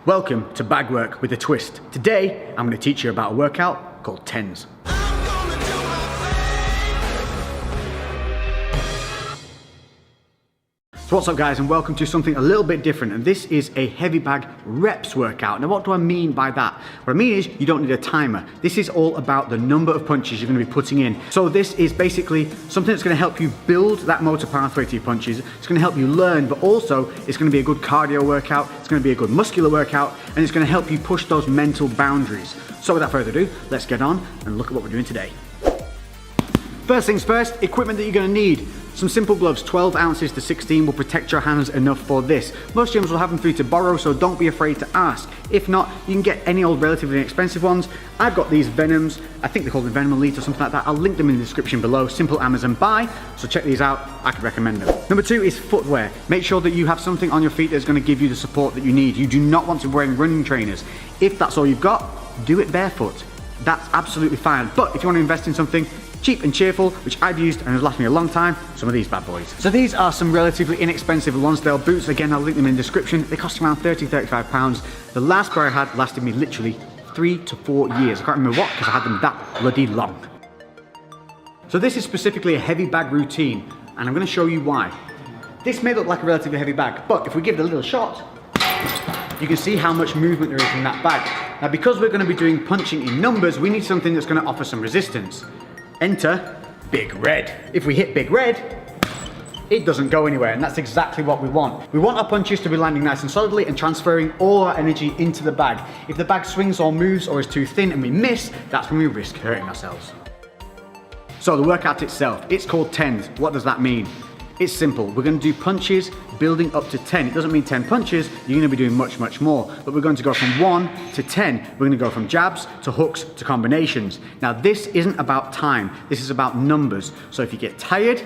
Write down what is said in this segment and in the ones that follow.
Welcome to Bag Work with a Twist. Today, I'm going to teach you about a workout called tens. So what's up guys, and welcome to something a little bit different, and this is a heavy bag reps workout. Now what do I mean by that? What I mean is you don't need a timer. This is all about the number of punches you're going to be putting in. So this is basically something that's going to help you build that motor pathway to your punches. It's going to help you learn, but also it's going to be a good cardio workout, it's going to be a good muscular workout, and it's going to help you push those mental boundaries. So without further ado, let's get on and look at what we're doing today. First things first, equipment that you're going to need. Some simple gloves, 12 ounces to 16 will protect your hands enough for this. Most gyms will have them for you to borrow, so don't be afraid to ask. If not, you can get any old relatively inexpensive ones. I've got these Venoms, I think they call them Venom Elite or something like that. I'll link them in the description below, simple Amazon buy, so check these out, I could recommend them. Number two is footwear. Make sure that you have something on your feet that's going to give you the support that you need. You do not want to be wearing running trainers. If that's all you've got, do it barefoot. That's absolutely fine, but if you want to invest in something cheap and cheerful, which I've used and has lasted me a long time, some of these bad boys. So these are some relatively inexpensive Lonsdale boots. Again, I'll link them in the description. They cost around £30–35. The last pair I had lasted me literally 3 to 4 years. I can't remember what, because I had them that bloody long. So this is specifically a heavy bag routine, and I'm going to show you why. This may look like a relatively heavy bag, but if we give it a little shot, you can see how much movement there is in that bag. Now, because we're going to be doing punching in numbers, we need something that's going to offer some resistance. Enter Big Red. If we hit Big Red, it doesn't go anywhere, and that's exactly what we want. We want our punches to be landing nice and solidly and transferring all our energy into the bag. If the bag swings or moves or is too thin and we miss, that's when we risk hurting ourselves. So the workout itself, it's called tens. What does that mean? It's simple. We're going to do punches building up to 10. It doesn't mean 10 punches, you're going to be doing much more. But we're going to go from 1 to 10. We're going to go from jabs to hooks to combinations. Now this isn't about time, this is about numbers. So if you get tired,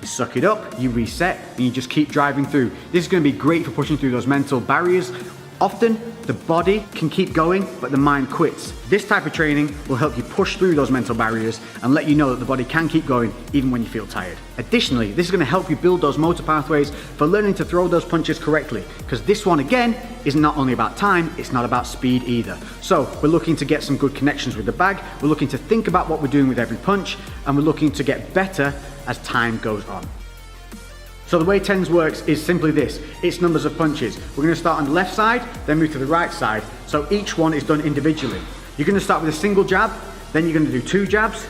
you suck it up, you reset, and you just keep driving through. This is going to be great for pushing through those mental barriers. Often, the body can keep going, but the mind quits. This type of training will help you push through those mental barriers and let you know that the body can keep going even when you feel tired. Additionally, this is going to help you build those motor pathways for learning to throw those punches correctly, because this one, again, is not only about time, it's not about speed either. So, we're looking to get some good connections with the bag, we're looking to think about what we're doing with every punch, and we're looking to get better as time goes on. So the way tens works is simply this, it's numbers of punches. We're going to start on the left side, then move to the right side, so each one is done individually. You're going to start with a single jab, then you're going to do 2 jabs,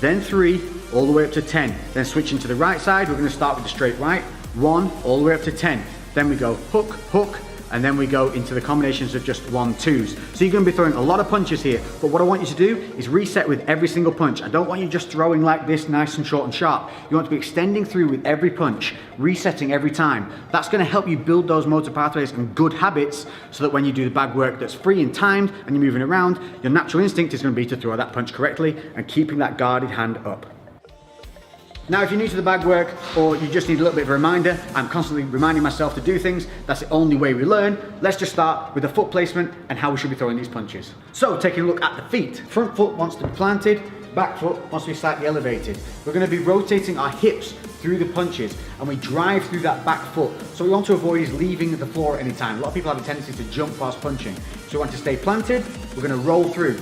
then 3, all the way up to 10. Then switching to the right side, we're going to start with the straight right, 1, all the way up to 10. Then we go hook, hook, and then we go into the combinations of just 1, 2s. So you're going to be throwing a lot of punches here, but what I want you to do is reset with every single punch. I don't want you just throwing like this, nice and short and sharp. You want to be extending through with every punch, resetting every time. That's going to help you build those motor pathways and good habits, so that when you do the bag work that's free and timed and you're moving around, your natural instinct is going to be to throw that punch correctly and keeping that guarded hand up. Now, if you're new to the bag work, or you just need a little bit of a reminder, I'm constantly reminding myself to do things. That's the only way we learn. Let's just start with the foot placement and how we should be throwing these punches. So, taking a look at the feet. Front foot wants to be planted, back foot wants to be slightly elevated. We're going to be rotating our hips through the punches, and we drive through that back foot. So we want to avoid is leaving the floor at any time. A lot of people have a tendency to jump whilst punching. So we want to stay planted, we're going to roll through.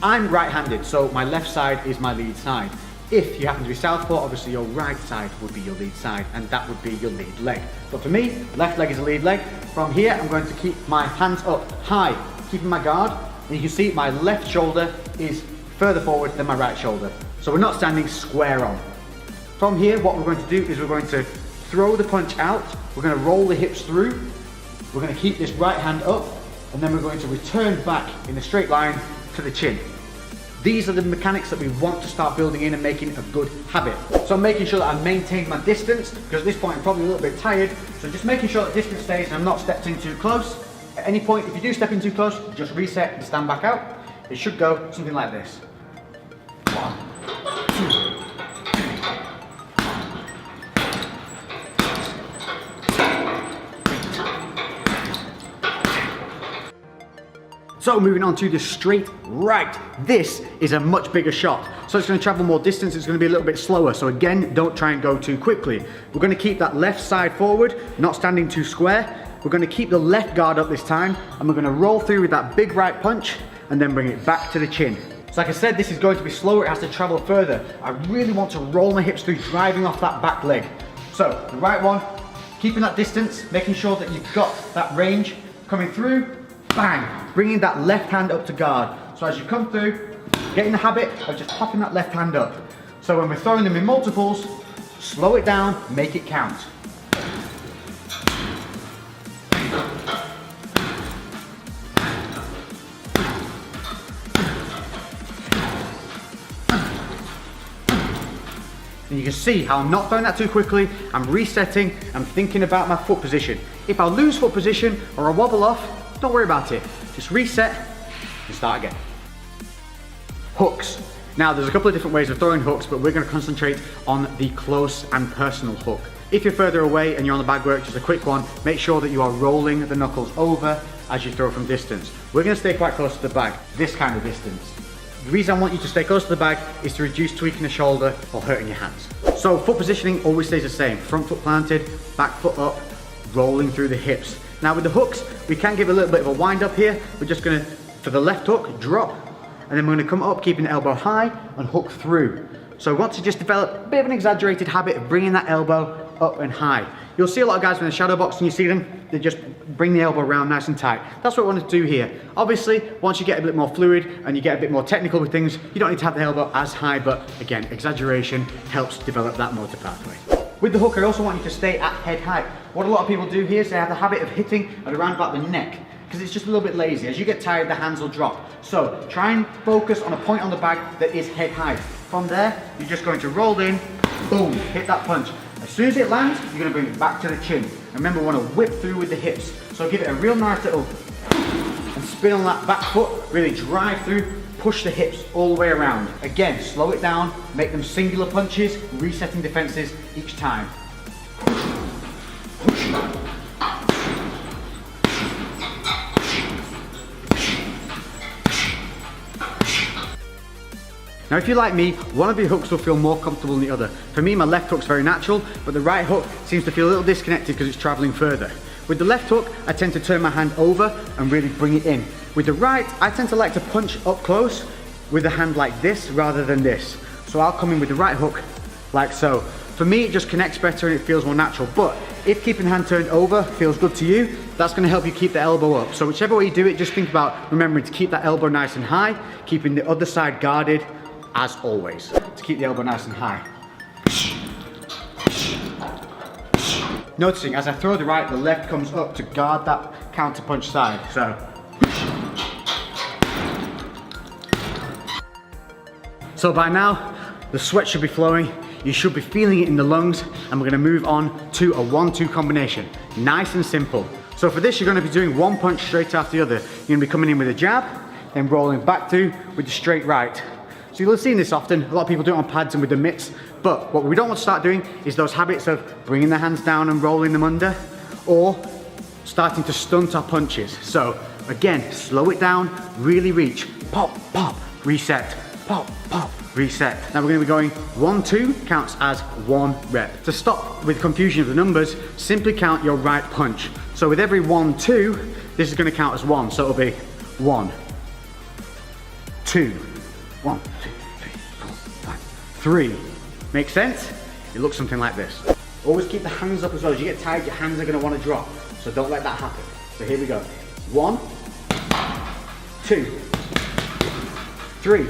I'm right-handed, so my left side is my lead side. If you happen to be southpaw, obviously your right side would be your lead side, and that would be your lead leg. But for me, left leg is the lead leg. From here, I'm going to keep my hands up high, keeping my guard, and you can see my left shoulder is further forward than my right shoulder. So we're not standing square on. From here, what we're going to do is we're going to throw the punch out, we're going to roll the hips through, we're going to keep this right hand up, and then we're going to return back in a straight line to the chin. These are the mechanics that we want to start building in and making a good habit. So I'm making sure that I maintain my distance, because at this point I'm probably a little bit tired. So just making sure that distance stays and I'm not stepped in too close. At any point, if you do step in too close, just reset and stand back out. It should go something like this. 1, 2. So moving on to the straight right. This is a much bigger shot. So it's going to travel more distance, it's going to be a little bit slower. So again, don't try and go too quickly. We're going to keep that left side forward, not standing too square. we're gonna keep the left guard up this time, and we're gonna roll through with that big right punch, and then bring it back to the chin. So like I said, this is going to be slower, it has to travel further. I really want to roll my hips through, driving off that back leg. So, the right one, keeping that distance, making sure that you've got that range, coming through, bang, bringing that left hand up to guard. So as you come through, get in the habit of just popping that left hand up. So when we're throwing them in multiples, slow it down, make it count. And you can see how I'm not throwing that too quickly, I'm resetting, I'm thinking about my foot position. If I lose foot position or I wobble off, don't worry about it. Just reset and start again. Hooks. Now there's a couple of different ways of throwing hooks, but we're going to concentrate on the close and personal hook. If you're further away and you're on the bag work, just a quick one, make sure that you are rolling the knuckles over as you throw from distance. We're going to stay quite close to the bag, this kind of distance. The reason I want you to stay close to the bag is to reduce tweaking the shoulder or hurting your hands. So foot positioning always stays the same. Front foot planted, back foot up, rolling through the hips. Now with the hooks, we can give a little bit of a wind up here. We're just gonna, for the left hook, drop, and then we're gonna come up, keeping the elbow high and hook through. So we want to just develop a bit of an exaggerated habit of bringing that elbow up and high. You'll see a lot of guys when they're shadow boxing, you see them, they just bring the elbow around nice and tight. That's what we want to do here. Obviously, once you get a bit more fluid and you get a bit more technical with things, you don't need to have the elbow as high, but again, exaggeration helps develop that motor pathway. With the hook, I also want you to stay at head height. What a lot of people do here is they have the habit of hitting at around about the neck, because it's just a little bit lazy. As you get tired, the hands will drop. So try and focus on a point on the bag that is head height. From there, you're just going to roll in, boom, hit that punch. As soon as it lands, you're going to bring it back to the chin. And remember, we want to whip through with the hips. So give it a real nice little and spin on that back foot, really drive through, push the hips all the way around. Again, slow it down, make them singular punches, resetting defenses each time. Now if you're like me, one of your hooks will feel more comfortable than the other. For me, my left hook's very natural, but the right hook seems to feel a little disconnected because it's traveling further. With the left hook, I tend to turn my hand over and really bring it in. With the right, I tend to like to punch up close with the hand like this rather than this. So I'll come in with the right hook like so. For me, it just connects better and it feels more natural. But if keeping the hand turned over feels good to you, that's going to help you keep the elbow up. So whichever way you do it, just think about remembering to keep that elbow nice and high, keeping the other side guarded, as always, to keep the elbow nice and high. Noticing as I throw the right, the left comes up to guard that counter punch side. So by now, the sweat should be flowing, you should be feeling it in the lungs, and we're gonna move on to a 1-2 combination. Nice and simple. So for this, you're gonna be doing one punch straight after the other. You're gonna be coming in with a jab, then rolling back through with the straight right. So you'll have seen this often, a lot of people do it on pads and with the mitts, but what we don't want to start doing is those habits of bringing the hands down and rolling them under, or starting to stunt our punches. So again, slow it down, really reach, pop, pop, reset, pop, pop, reset. Now we're going to be going 1-2 counts as 1 rep. To stop with confusion of the numbers, simply count your right punch. So with every 1-2, this is going to count as 1, so it'll be 1, 2, 1, 2, 3, 4, 5, 3. Make sense? It looks something like this. Always keep the hands up as well. As you get tired, your hands are going to want to drop. So don't let that happen. So here we go. 1, 2, 3.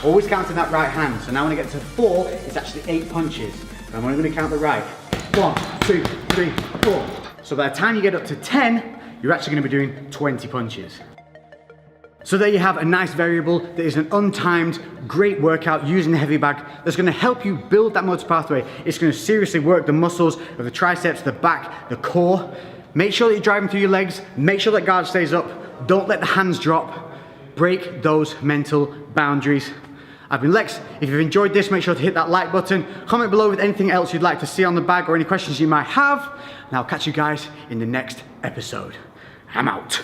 Always counting that right hand. So now when I get to 4, it's actually 8 punches. I'm only going to count the right. 1, 2, 3, 4. So by the time you get up to 10, you're actually going to be doing 20 punches. So there you have a nice variable that is an untimed, great workout using the heavy bag that's going to help you build that motor pathway. It's going to seriously work the muscles of the triceps, the back, the core. Make sure that you're driving through your legs. Make sure that guard stays up. Don't let the hands drop. Break those mental boundaries. I've been Lex. If you've enjoyed this, make sure to hit that like button. Comment below with anything else you'd like to see on the bag or any questions you might have. And I'll catch you guys in the next episode. I'm out.